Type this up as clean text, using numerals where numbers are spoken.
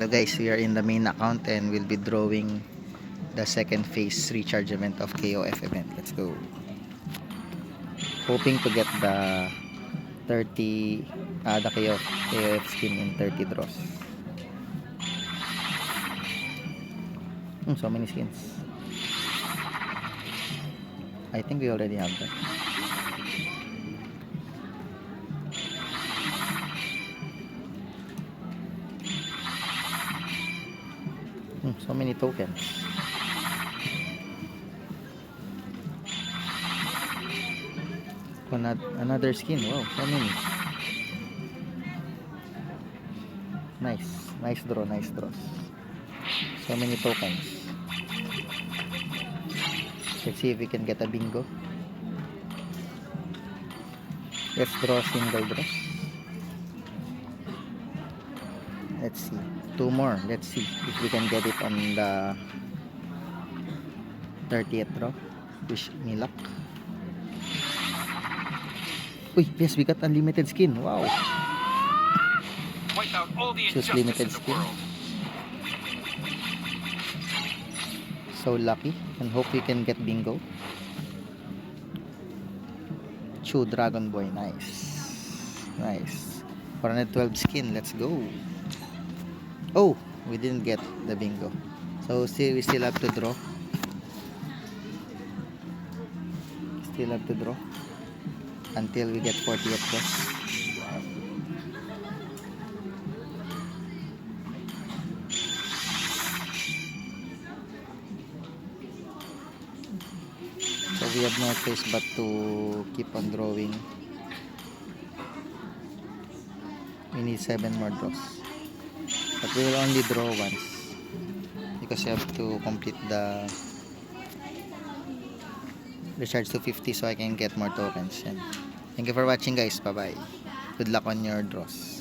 So guys, we are in the main account and we'll be drawing the second phase recharge event of KOF event. Let's go. Hoping to get the 30 the KOF skin in 30 draws. So many skins. I think we already have that. So many tokens. Another skin. Wow, so many. Nice draws. So many tokens. Let's see if we can get a bingo. Let's draw single draws. Let's see. Two more. Let's see if we can get it on the 30th draw. Wish me luck. Uy, yes, we got unlimited skin. Wow. Choose limited skin. So lucky. And hope we can get bingo. Chew Dragon Boy. Nice. 412 skin. Let's go. Oh, we didn't get the bingo. So we still have to draw. Until we get 40th draw. So we have no choice but to keep on drawing. We need 7 more draws. But we will only draw once. Because you have to complete the recharge to 50 so I can get more tokens. And thank you for watching guys. Bye bye. Good luck on your draws.